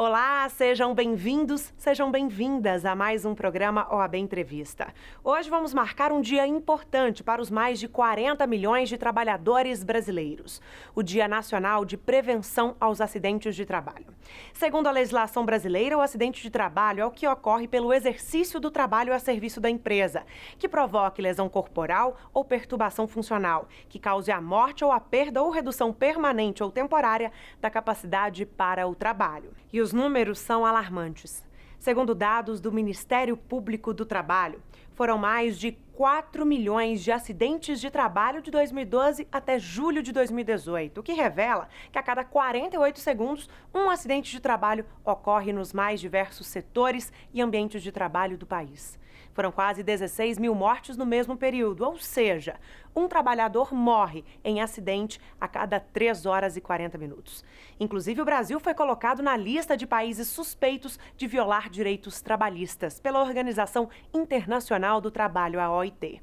Olá, sejam bem-vindos, sejam bem-vindas a mais um programa OAB Entrevista. Hoje vamos marcar um dia importante para os mais de 40 milhões de trabalhadores brasileiros, o Dia Nacional de Prevenção aos Acidentes de Trabalho. Segundo a legislação brasileira, o acidente de trabalho é o que ocorre pelo exercício do trabalho a serviço da empresa, que provoque lesão corporal ou perturbação funcional, que cause a morte ou a perda ou redução permanente ou temporária da capacidade para o trabalho. E os números são alarmantes. Segundo dados do Ministério Público do Trabalho, foram mais de 4 milhões de acidentes de trabalho de 2012 até julho de 2018, o que revela que a cada 48 segundos um acidente de trabalho ocorre nos mais diversos setores e ambientes de trabalho do país. Foram quase 16 mil mortes no mesmo período, ou seja, um trabalhador morre em acidente a cada 3 horas e 40 minutos. Inclusive, o Brasil foi colocado na lista de países suspeitos de violar direitos trabalhistas pela Organização Internacional do Trabalho, a OIT.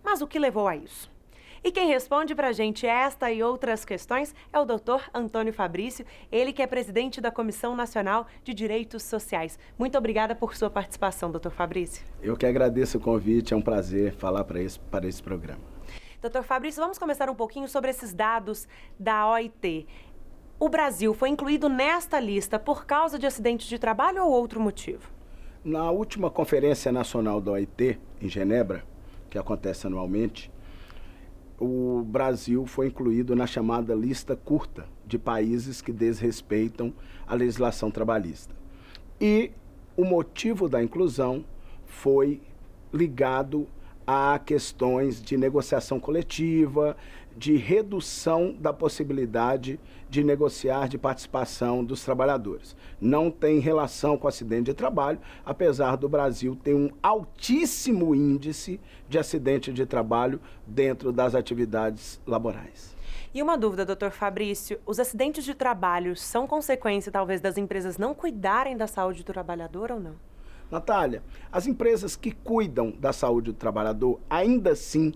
Mas o que levou a isso? E quem responde pra gente esta e outras questões é o Dr. Antônio Fabrício, ele que é presidente da Comissão Nacional de Direitos Sociais. Muito obrigada por sua participação, Dr. Fabrício. Eu que agradeço o convite, é um prazer falar para esse programa. Dr. Fabrício, vamos começar um pouquinho sobre esses dados da OIT. O Brasil foi incluído nesta lista por causa de acidentes de trabalho ou outro motivo? Na última Conferência Nacional da OIT, em Genebra, que acontece anualmente, o Brasil foi incluído na chamada lista curta de países que desrespeitam a legislação trabalhista. E o motivo da inclusão foi ligado a questões de negociação coletiva, de redução da possibilidade de negociar de participação dos trabalhadores. Não tem relação com acidente de trabalho, apesar do Brasil ter um altíssimo índice de acidente de trabalho dentro das atividades laborais. E uma dúvida, doutor Fabrício, os acidentes de trabalho são consequência, talvez, das empresas não cuidarem da saúde do trabalhador ou não? Natália, as empresas que cuidam da saúde do trabalhador, ainda assim,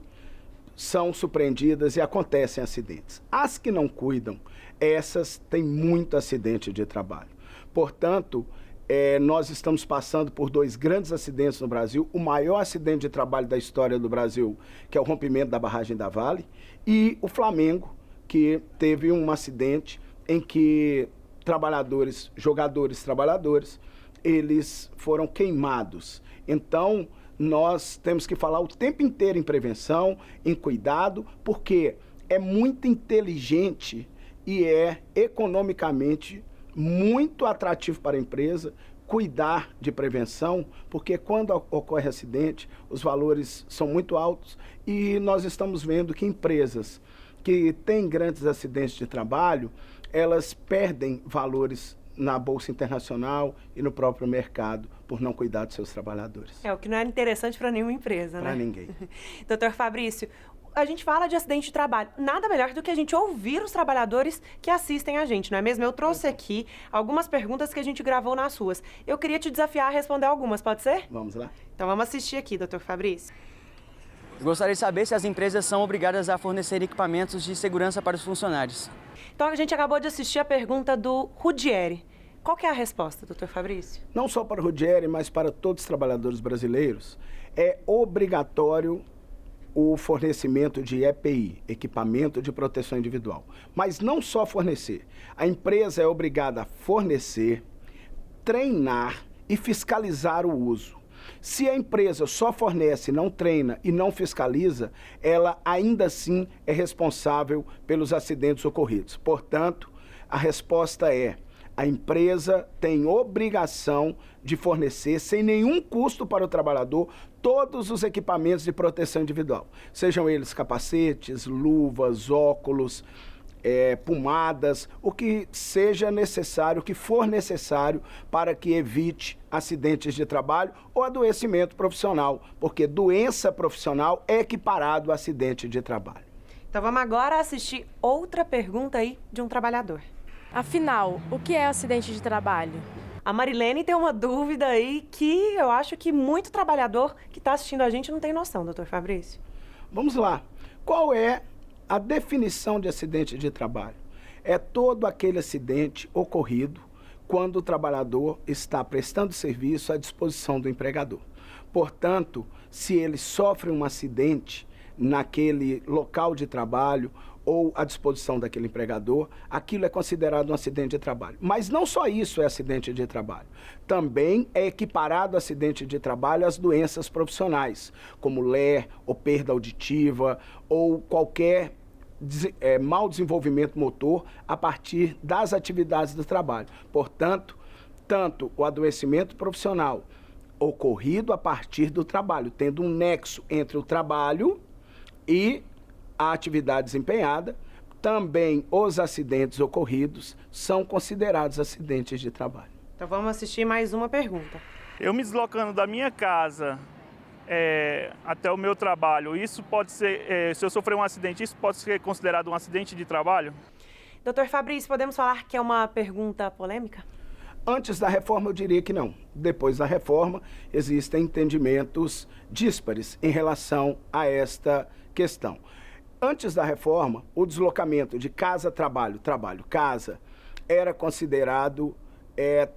são surpreendidas e acontecem acidentes. As que não cuidam, essas têm muito acidente de trabalho. Portanto, nós estamos passando por 2 grandes acidentes no Brasil. O maior acidente de trabalho da história do Brasil, que é o rompimento da barragem da Vale, e o Flamengo, que teve um acidente em que trabalhadores, eles foram queimados. Então, nós temos que falar o tempo inteiro em prevenção, em cuidado, porque é muito inteligente e é economicamente muito atrativo para a empresa cuidar de prevenção, porque quando ocorre acidente, os valores são muito altos e nós estamos vendo que empresas que têm grandes acidentes de trabalho, elas perdem valores na Bolsa Internacional e no próprio mercado, por não cuidar dos seus trabalhadores. O que não é interessante para nenhuma empresa, né? Para ninguém. Doutor Fabrício, a gente fala de acidente de trabalho. Nada melhor do que a gente ouvir os trabalhadores que assistem a gente, não é mesmo? Eu trouxe aqui algumas perguntas que a gente gravou nas ruas. Eu queria te desafiar a responder algumas, pode ser? Vamos lá. Então vamos assistir aqui, doutor Fabrício. Eu gostaria de saber se as empresas são obrigadas a fornecer equipamentos de segurança para os funcionários. Então a gente acabou de assistir a pergunta do Rudieri. Qual que é a resposta, doutor Fabrício? Não só para o Rudieri, mas para todos os trabalhadores brasileiros, é obrigatório o fornecimento de EPI, equipamento de proteção individual. Mas não só fornecer. A empresa é obrigada a fornecer, treinar e fiscalizar o uso. Se a empresa só fornece, não treina e não fiscaliza, ela ainda assim é responsável pelos acidentes ocorridos. Portanto, a resposta é: a empresa tem obrigação de fornecer, sem nenhum custo para o trabalhador, todos os equipamentos de proteção individual. Sejam eles capacetes, luvas, óculos, pomadas, o que seja necessário, o que for necessário para que evite acidentes de trabalho ou adoecimento profissional, porque doença profissional é equiparado a acidente de trabalho. Então vamos agora assistir outra pergunta aí de um trabalhador. Afinal, o que é acidente de trabalho? A Marilene tem uma dúvida aí que eu acho que muito trabalhador que está assistindo a gente não tem noção, doutor Fabrício. Vamos lá. Qual é a definição de acidente de trabalho? É todo aquele acidente ocorrido quando o trabalhador está prestando serviço à disposição do empregador. Portanto, se ele sofre um acidente naquele local de trabalho ou à disposição daquele empregador, aquilo é considerado um acidente de trabalho. Mas não só isso é acidente de trabalho. Também é equiparado acidente de trabalho às doenças profissionais, como LER, ou perda auditiva, ou qualquer mau desenvolvimento motor a partir das atividades do trabalho. Portanto, tanto o adoecimento profissional ocorrido a partir do trabalho, tendo um nexo entre o trabalho e a atividade desempenhada, também os acidentes ocorridos são considerados acidentes de trabalho. Então vamos assistir mais uma pergunta. Eu me deslocando da minha casa até o meu trabalho, isso pode ser, se eu sofrer um acidente, isso pode ser considerado um acidente de trabalho? Doutor Fabrício, podemos falar que é uma pergunta polêmica? Antes da reforma, eu diria que não. Depois da reforma, existem entendimentos díspares em relação a esta questão. Antes da reforma, o deslocamento de casa-trabalho, trabalho-casa, era considerado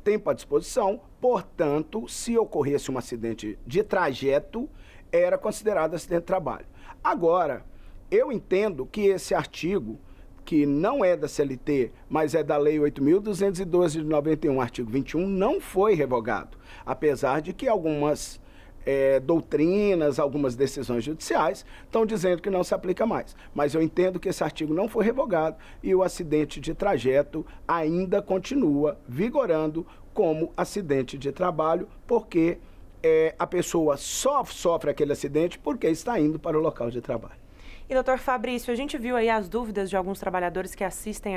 tempo à disposição, portanto, se ocorresse um acidente de trajeto, era considerado acidente de trabalho. Agora, eu entendo que esse artigo, que não é da CLT, mas é da Lei 8.212 de 91, artigo 21, não foi revogado, apesar de que algumas doutrinas, algumas decisões judiciais estão dizendo que não se aplica mais. Mas eu entendo que esse artigo não foi revogado e o acidente de trajeto ainda continua vigorando como acidente de trabalho, porque a pessoa só sofre aquele acidente porque está indo para o local de trabalho. E, doutor Fabrício, a gente viu aí as dúvidas de alguns trabalhadores que assistem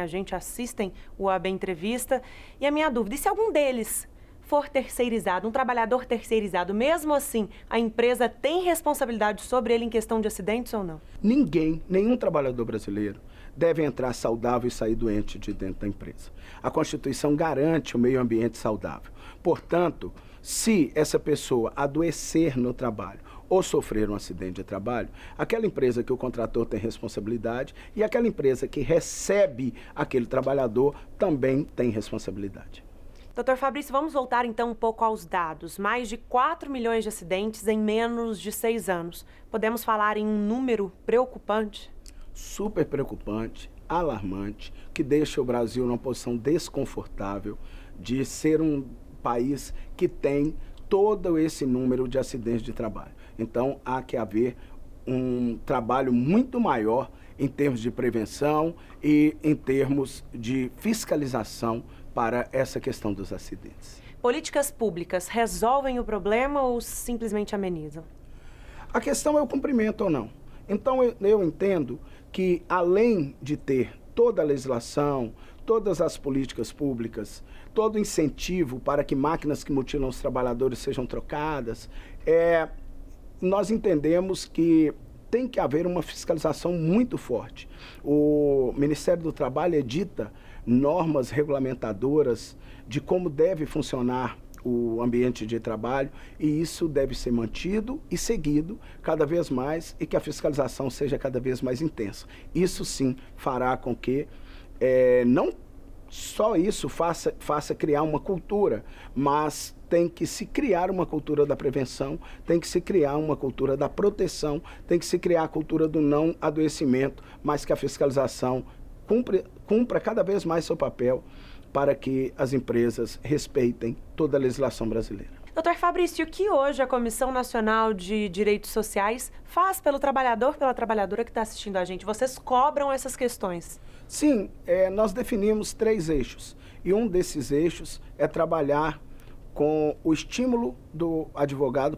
o AB Entrevista, e a minha dúvida, e se algum deles for terceirizado, um trabalhador terceirizado, mesmo assim, a empresa tem responsabilidade sobre ele em questão de acidentes ou não? Ninguém, nenhum trabalhador brasileiro deve entrar saudável e sair doente de dentro da empresa. A Constituição garante o meio ambiente saudável. Portanto, se essa pessoa adoecer no trabalho ou sofrer um acidente de trabalho, aquela empresa que o contratou tem responsabilidade e aquela empresa que recebe aquele trabalhador também tem responsabilidade. Doutor Fabrício, vamos voltar então um pouco aos dados. Mais de 4 milhões de acidentes em menos de 6 anos. Podemos falar em um número preocupante? Super preocupante, alarmante, que deixa o Brasil numa posição desconfortável de ser um país que tem todo esse número de acidentes de trabalho. Então, há que haver um trabalho muito maior em termos de prevenção e em termos de fiscalização para essa questão dos acidentes. Políticas públicas resolvem o problema ou simplesmente amenizam? A questão é o cumprimento ou não. Então, eu entendo que, além de ter toda a legislação, todas as políticas públicas, todo o incentivo para que máquinas que mutilam os trabalhadores sejam trocadas, nós entendemos que tem que haver uma fiscalização muito forte. O Ministério do Trabalho edita normas regulamentadoras de como deve funcionar o ambiente de trabalho, e isso deve ser mantido e seguido cada vez mais, e que a fiscalização seja cada vez mais intensa. Isso sim fará com que não só isso faça criar uma cultura, mas tem que se criar uma cultura da prevenção, tem que se criar uma cultura da proteção, tem que se criar a cultura do não adoecimento, mas que a fiscalização cumpra cada vez mais seu papel para que as empresas respeitem toda a legislação brasileira. Doutor Fabrício, o que hoje a Comissão Nacional de Direitos Sociais faz pelo trabalhador, pela trabalhadora que está assistindo a gente? Vocês cobram essas questões? Sim, nós definimos 3 eixos, e um desses eixos é trabalhar com o estímulo do advogado,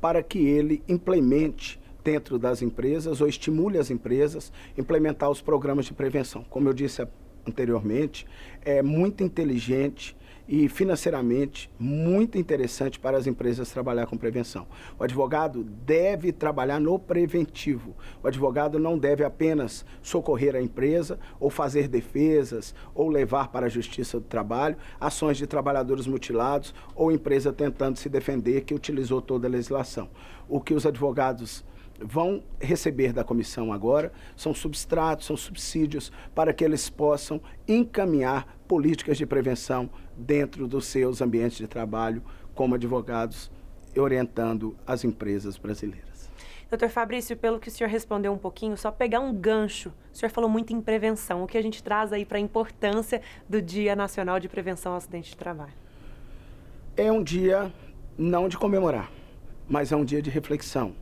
para que ele implemente dentro das empresas, ou estimule as empresas a implementar os programas de prevenção. Como eu disse anteriormente, é muito inteligente e financeiramente muito interessante para as empresas trabalhar com prevenção. O advogado deve trabalhar no preventivo. O advogado não deve apenas socorrer a empresa ou fazer defesas ou levar para a Justiça do Trabalho ações de trabalhadores mutilados ou empresa tentando se defender que utilizou toda a legislação. O que os advogados vão receber da comissão agora são substratos, são subsídios para que eles possam encaminhar políticas de prevenção dentro dos seus ambientes de trabalho como advogados, orientando as empresas brasileiras. Doutor Fabrício, pelo que o senhor respondeu um pouquinho, só pegar um gancho. O senhor falou muito em prevenção. O que a gente traz aí para a importância do Dia Nacional de Prevenção ao Acidente de Trabalho? É um dia não de comemorar, mas é um dia de reflexão.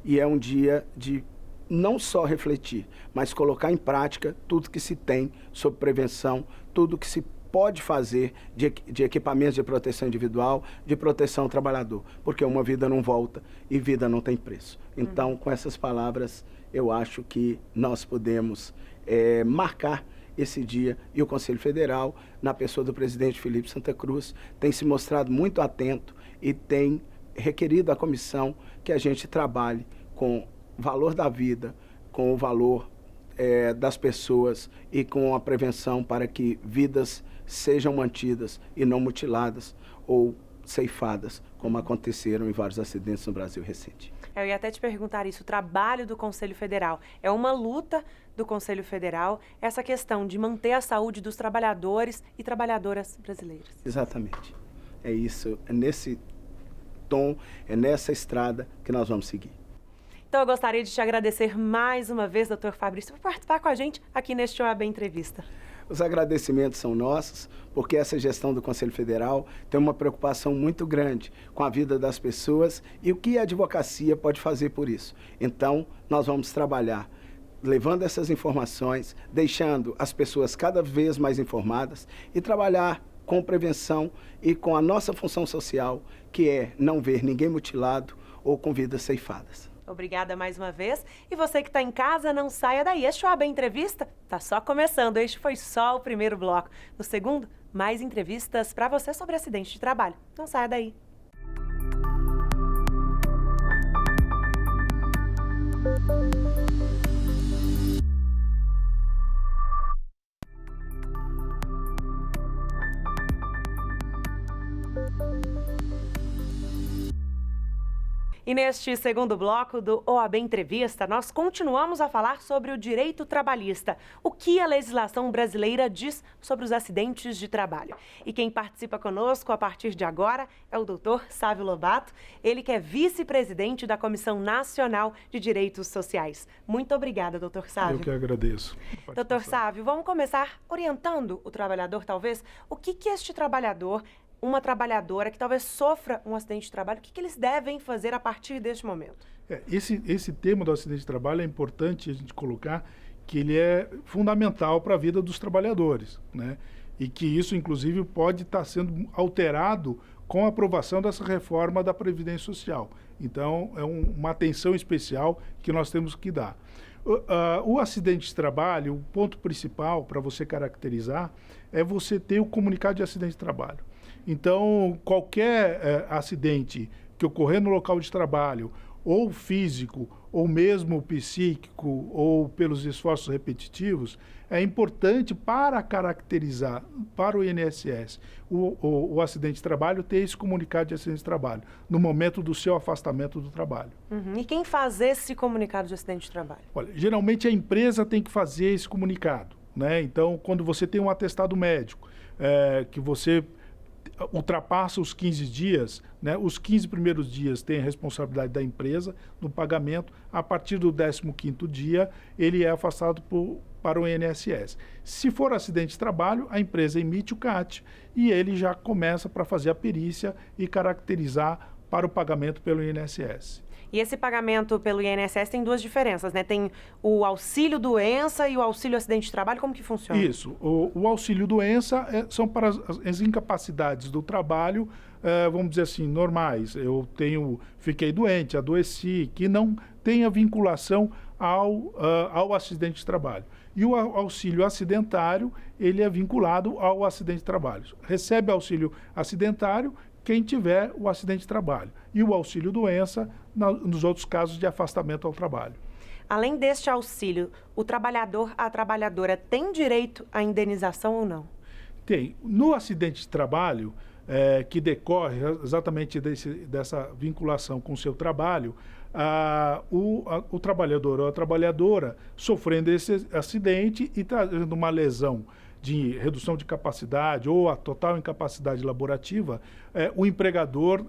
E é um dia de não só refletir, mas colocar em prática tudo que se tem sobre prevenção, tudo que se pode fazer de equipamentos de proteção individual, de proteção ao trabalhador, porque uma vida não volta e vida não tem preço. Então, com essas palavras, eu acho que nós podemos marcar esse dia, e o Conselho Federal, na pessoa do presidente Felipe Santa Cruz, tem se mostrado muito atento e tem requerido à comissão que a gente trabalhe com o valor da vida, com o valor das pessoas e com a prevenção para que vidas sejam mantidas e não mutiladas ou ceifadas, como aconteceram em vários acidentes no Brasil recente. Eu ia até te perguntar isso, o trabalho do Conselho Federal. É uma luta do Conselho Federal essa questão de manter a saúde dos trabalhadores e trabalhadoras brasileiras. Exatamente. É isso, é nesse tom, é nessa estrada que nós vamos seguir. Então eu gostaria de te agradecer mais uma vez, doutor Fabrício, por participar com a gente aqui neste OAB Entrevista. Os agradecimentos são nossos, porque essa gestão do Conselho Federal tem uma preocupação muito grande com a vida das pessoas e o que a advocacia pode fazer por isso. Então, nós vamos trabalhar levando essas informações, deixando as pessoas cada vez mais informadas e trabalhar com prevenção e com a nossa função social, que é não ver ninguém mutilado ou com vidas ceifadas. Obrigada mais uma vez. E você que está em casa, não saia daí. Este OAB Entrevista está só começando. Este foi só o primeiro bloco. No segundo, mais entrevistas para você sobre acidente de trabalho. Não saia daí. E neste segundo bloco do OAB Entrevista, nós continuamos a falar sobre o direito trabalhista, o que a legislação brasileira diz sobre os acidentes de trabalho. E quem participa conosco a partir de agora é o doutor Sávio Lobato, ele que é vice-presidente da Comissão Nacional de Direitos Sociais. Muito obrigada, doutor Sávio. Eu que agradeço. Doutor Sávio, vamos começar orientando o trabalhador, talvez, o que este trabalhador, uma trabalhadora que talvez sofra um acidente de trabalho, o que eles devem fazer a partir deste momento? Esse tema do acidente de trabalho é importante a gente colocar que ele é fundamental para a vida dos trabalhadores, né? E que isso, inclusive, pode estar sendo alterado com a aprovação dessa reforma da Previdência Social. Então, é uma atenção especial que nós temos que dar. O acidente de trabalho, o ponto principal para você caracterizar é você ter o comunicado de acidente de trabalho. Então, qualquer acidente que ocorrer no local de trabalho, ou físico, ou mesmo psíquico, ou pelos esforços repetitivos, é importante para caracterizar para o INSS o acidente de trabalho, ter esse comunicado de acidente de trabalho, no momento do seu afastamento do trabalho. E quem faz esse comunicado de acidente de trabalho? Olha, geralmente a empresa tem que fazer esse comunicado, né? Então, quando você tem um atestado médico, que você ultrapassa os 15 dias, né? Os 15 primeiros dias tem a responsabilidade da empresa no pagamento. A partir do 15º dia, ele é afastado para o INSS. Se for acidente de trabalho, a empresa emite o CAT e ele já começa para fazer a perícia e caracterizar para o pagamento pelo INSS. E esse pagamento pelo INSS tem duas diferenças, né? Tem o auxílio-doença e o auxílio-acidente de trabalho. Como que funciona? Isso. O auxílio-doença são para as incapacidades do trabalho, vamos dizer assim, normais. Eu fiquei doente, adoeci, que não tenha vinculação ao acidente de trabalho. E o auxílio acidentário, ele é vinculado ao acidente de trabalho. Recebe auxílio acidentário quem tiver o acidente de trabalho. E o auxílio-doença nos outros casos de afastamento ao trabalho. Além deste auxílio, o trabalhador, a trabalhadora tem direito à indenização ou não? Tem. No acidente de trabalho, que decorre exatamente dessa vinculação com o seu trabalho, o trabalhador ou a trabalhadora sofrendo esse acidente e trazendo uma lesão de redução de capacidade ou a total incapacidade laborativa, o empregador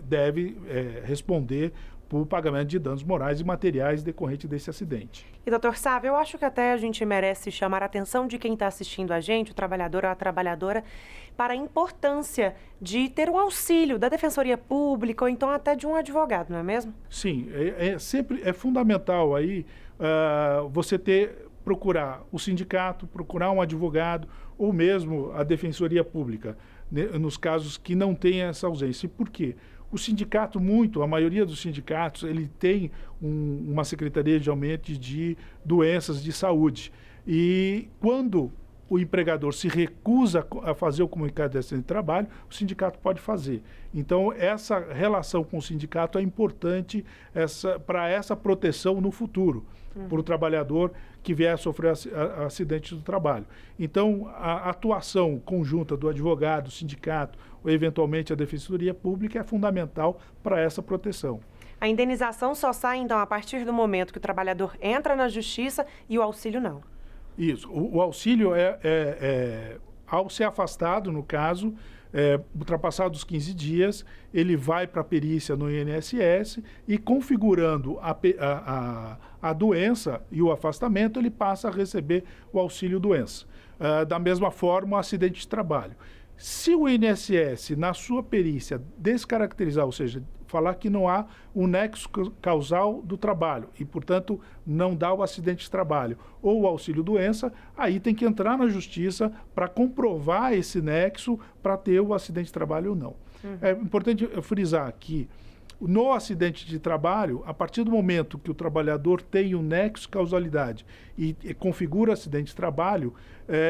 deve responder por pagamento de danos morais e materiais decorrente desse acidente. E, doutor Sávio, eu acho que até a gente merece chamar a atenção de quem está assistindo a gente, o trabalhador ou a trabalhadora, para a importância de ter um auxílio da Defensoria Pública ou então até de um advogado, não é mesmo? Sim, sempre é fundamental aí você procurar o sindicato, procurar um advogado ou mesmo a Defensoria Pública, né, nos casos que não tem essa ausência. E por quê? O sindicato, a maioria dos sindicatos, ele tem uma secretaria geralmente de doenças de saúde. E quando o empregador se recusa a fazer o comunicado de acidente de trabalho, o sindicato pode fazer. Então, essa relação com o sindicato é importante para essa proteção no futuro, para o trabalhador que vier a sofrer acidente do trabalho. Então, a atuação conjunta do advogado, do sindicato, ou eventualmente a Defensoria Pública é fundamental para essa proteção. A indenização só sai, então, a partir do momento que o trabalhador entra na justiça e o auxílio não. Isso. O auxílio ao ser afastado, no caso, ultrapassados os 15 dias, ele vai para a perícia no INSS e, configurando a doença e o afastamento, ele passa a receber o auxílio-doença. Da mesma forma, o acidente de trabalho. Se o INSS, na sua perícia, descaracterizar, ou seja, falar que não há um nexo causal do trabalho e, portanto, não dá o acidente de trabalho ou o auxílio-doença, aí tem que entrar na justiça para comprovar esse nexo para ter o acidente de trabalho ou não. É importante frisar que no acidente de trabalho, a partir do momento que o trabalhador tem um nexo causalidade e configura acidente de trabalho,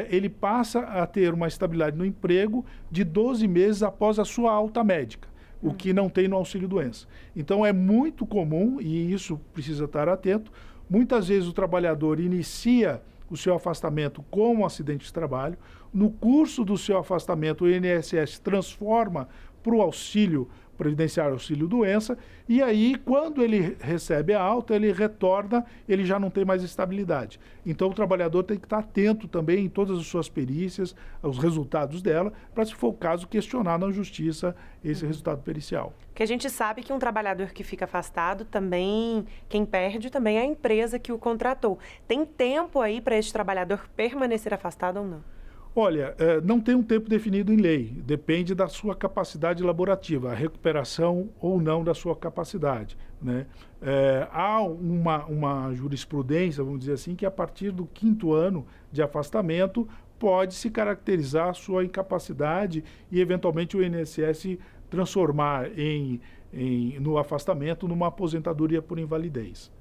ele passa a ter uma estabilidade no emprego de 12 meses após a sua alta médica, o que não tem no auxílio-doença. Então, é muito comum, e isso precisa estar atento, muitas vezes o trabalhador inicia o seu afastamento com um acidente de trabalho, no curso do seu afastamento o INSS transforma para o auxílio previdenciário, auxílio-doença, e aí, quando ele recebe a alta, ele retorna, ele já não tem mais estabilidade. Então, o trabalhador tem que estar atento também em todas as suas perícias, aos resultados dela, para, se for o caso, questionar na justiça esse resultado pericial. Porque a gente sabe que um trabalhador que fica afastado também, quem perde também é a empresa que o contratou. Tem tempo aí para esse trabalhador permanecer afastado ou não? Olha, não tem um tempo definido em lei, depende da sua capacidade laborativa, a recuperação ou não da sua capacidade, né? Há uma jurisprudência, vamos dizer assim, que a partir do 5º ano de afastamento pode se caracterizar a sua incapacidade e, eventualmente, o INSS transformar no afastamento numa aposentadoria por invalidez.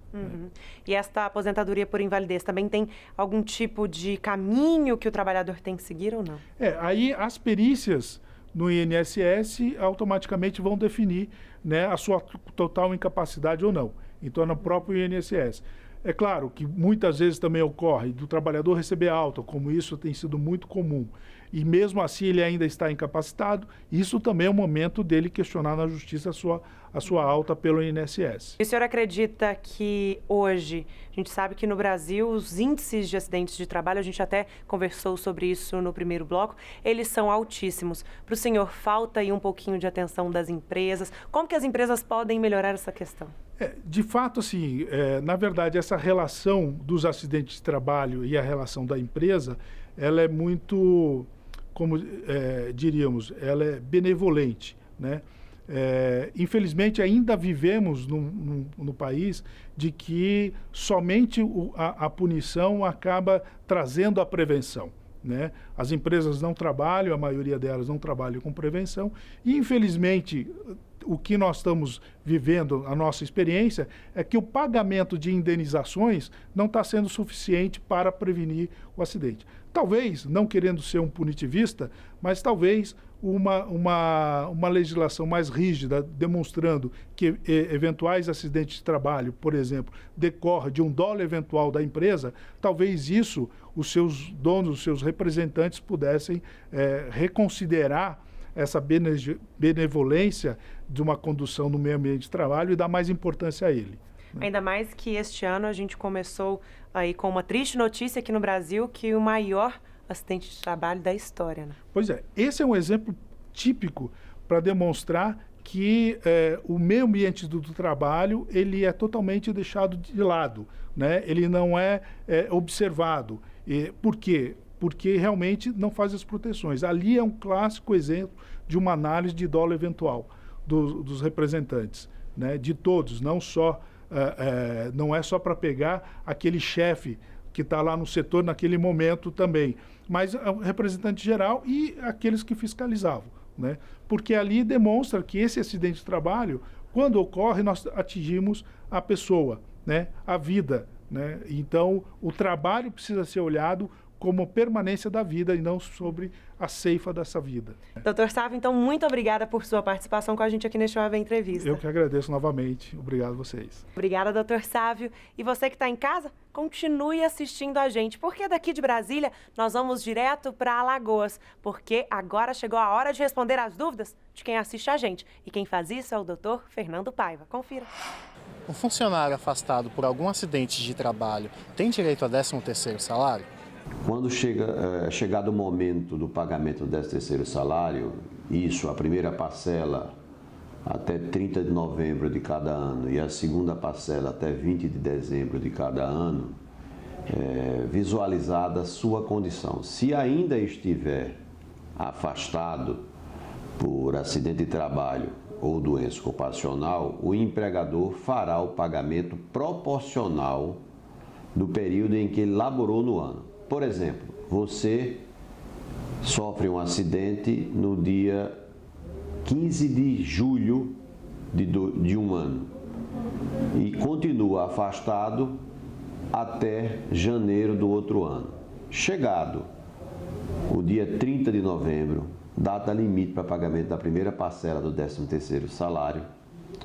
E esta aposentadoria por invalidez também tem algum tipo de caminho que o trabalhador tem que seguir ou não? Aí as perícias no INSS automaticamente vão definir, né, a sua total incapacidade ou não. Então, é no próprio INSS. É claro que muitas vezes também ocorre do trabalhador receber alta, como isso tem sido muito comum, e mesmo assim ele ainda está incapacitado, isso também é o momento dele questionar na justiça a sua alta pelo INSS. E o senhor acredita que hoje, a gente sabe que no Brasil os índices de acidentes de trabalho, a gente até conversou sobre isso no primeiro bloco, eles são altíssimos. Para o senhor, falta aí um pouquinho de atenção das empresas? Como que as empresas podem melhorar essa questão? De fato, assim, na verdade, essa relação dos acidentes de trabalho e a relação da empresa, ela é muito, como diríamos, ela é benevolente, né? Infelizmente, ainda vivemos no país de que somente a punição acaba trazendo a prevenção, né? As empresas não trabalham, a maioria delas não trabalham com prevenção e, infelizmente, o que nós estamos vivendo, a nossa experiência, é que o pagamento de indenizações não está sendo suficiente para prevenir o acidente. Talvez, não querendo ser um punitivista, mas talvez uma legislação mais rígida, demonstrando que eventuais acidentes de trabalho, por exemplo, decorrem de um dolo eventual da empresa, talvez isso, os seus donos, os seus representantes pudessem reconsiderar essa benevolência de uma condução no meio ambiente de trabalho e dar mais importância a ele. Ainda mais que este ano a gente começou aí com uma triste notícia aqui no Brasil, que o maior acidente de trabalho da história, né? Pois é, esse é um exemplo típico para demonstrar que o meio ambiente do trabalho ele é totalmente deixado de lado, né? Ele não é observado. Por quê? Porque realmente não faz as proteções. Ali é um clássico exemplo de uma análise de dolo eventual dos representantes, né? De todos, não é só para pegar aquele chefe que está lá no setor naquele momento também, mas o representante geral e aqueles que fiscalizavam, né? Porque ali demonstra que esse acidente de trabalho, quando ocorre, nós atingimos a pessoa, né? A vida, né? Então, o trabalho precisa ser olhado como permanência da vida e não sobre a ceifa dessa vida. Doutor Sávio, então, muito obrigada por sua participação com a gente aqui neste OAB Entrevista. Eu que agradeço novamente. Obrigado a vocês. Obrigada, doutor Sávio. E você que está em casa, continue assistindo a gente, porque daqui de Brasília nós vamos direto para Alagoas, porque agora chegou a hora de responder às dúvidas de quem assiste a gente. E quem faz isso é o doutor Fernando Paiva. Confira. Um funcionário afastado por algum acidente de trabalho tem direito a 13º salário? Quando chegado o momento do pagamento do 13º salário, a primeira parcela até 30 de novembro de cada ano e a segunda parcela até 20 de dezembro de cada ano, visualizada a sua condição. Se ainda estiver afastado por acidente de trabalho ou doença ocupacional, o empregador fará o pagamento proporcional do período em que ele laborou no ano. Por exemplo, você sofre um acidente no dia 15 de julho de um ano e continua afastado até janeiro do outro ano. Chegado o dia 30 de novembro, data limite para pagamento da primeira parcela do 13º salário,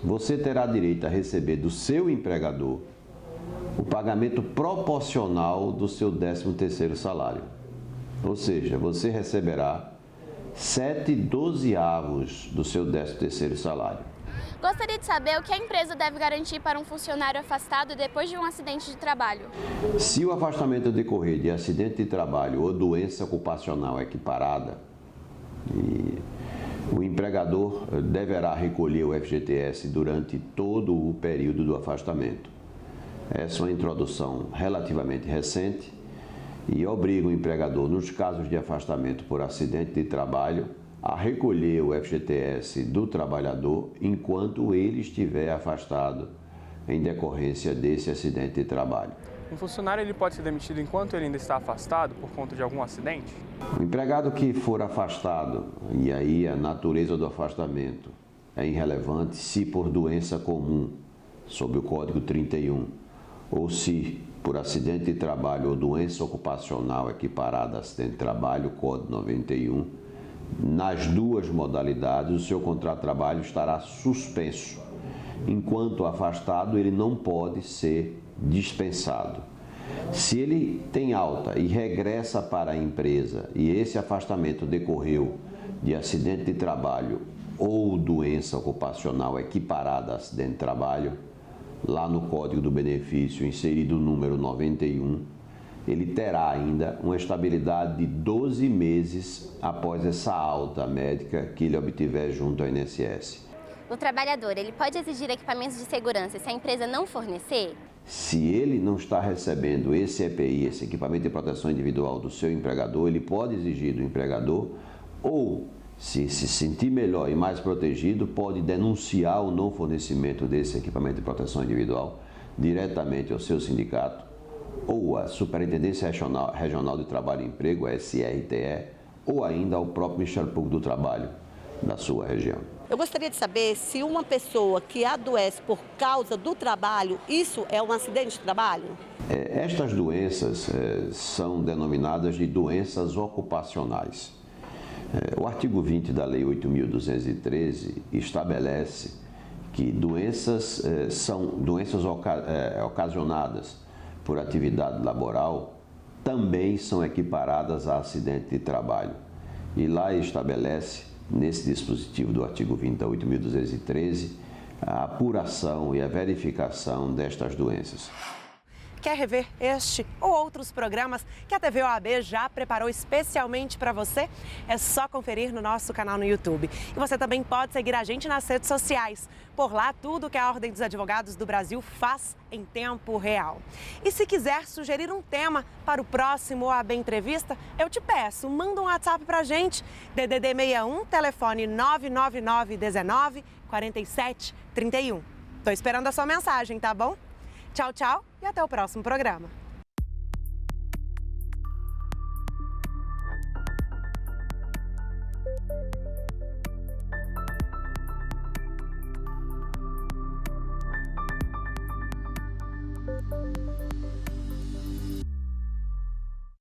você terá direito a receber do seu empregador o pagamento proporcional do seu 13º salário. Ou seja, você receberá 7/12 do seu 13º salário. Gostaria de saber o que a empresa deve garantir para um funcionário afastado depois de um acidente de trabalho. Se o afastamento decorrer de acidente de trabalho ou doença ocupacional equiparada, o empregador deverá recolher o FGTS durante todo o período do afastamento. Essa é uma introdução relativamente recente e obriga o empregador, nos casos de afastamento por acidente de trabalho, a recolher o FGTS do trabalhador enquanto ele estiver afastado em decorrência desse acidente de trabalho. Um funcionário ele pode ser demitido enquanto ele ainda está afastado por conta de algum acidente? O empregado que for afastado, e aí a natureza do afastamento é irrelevante, se por doença comum, sob o Código 31, ou se por acidente de trabalho ou doença ocupacional equiparada a acidente de trabalho, Código 91, nas duas modalidades o seu contrato de trabalho estará suspenso. Enquanto afastado, ele não pode ser dispensado. Se ele tem alta e regressa para a empresa e esse afastamento decorreu de acidente de trabalho ou doença ocupacional equiparada a acidente de trabalho, lá no Código do Benefício, inserido o número 91, ele terá ainda uma estabilidade de 12 meses após essa alta médica que ele obtiver junto ao INSS. O trabalhador, ele pode exigir equipamentos de segurança se a empresa não fornecer? Se ele não está recebendo esse EPI, esse equipamento de proteção individual do seu empregador, ele pode exigir do empregador ou, se sentir melhor e mais protegido, pode denunciar o não fornecimento desse equipamento de proteção individual diretamente ao seu sindicato ou à Superintendência Regional de Trabalho e Emprego, a SRTE, ou ainda ao próprio Ministério Público do Trabalho da sua região. Eu gostaria de saber se uma pessoa que adoece por causa do trabalho, isso é um acidente de trabalho? Estas doenças são denominadas de doenças ocupacionais. O artigo 20 da Lei 8.213 estabelece que doenças são doenças ocasionadas por atividade laboral também são equiparadas a acidente de trabalho. E lá estabelece nesse dispositivo do artigo 20 da 8.213, a apuração e a verificação destas doenças. Quer rever este ou outros programas que a TV OAB já preparou especialmente para você? É só conferir no nosso canal no YouTube. E você também pode seguir a gente nas redes sociais. Por lá, tudo que a Ordem dos Advogados do Brasil faz em tempo real. E se quiser sugerir um tema para o próximo OAB Entrevista, eu te peço, manda um WhatsApp para a gente. DDD 61, telefone 999 19 47 31. Tô esperando a sua mensagem, tá bom? Tchau, tchau e até o próximo programa.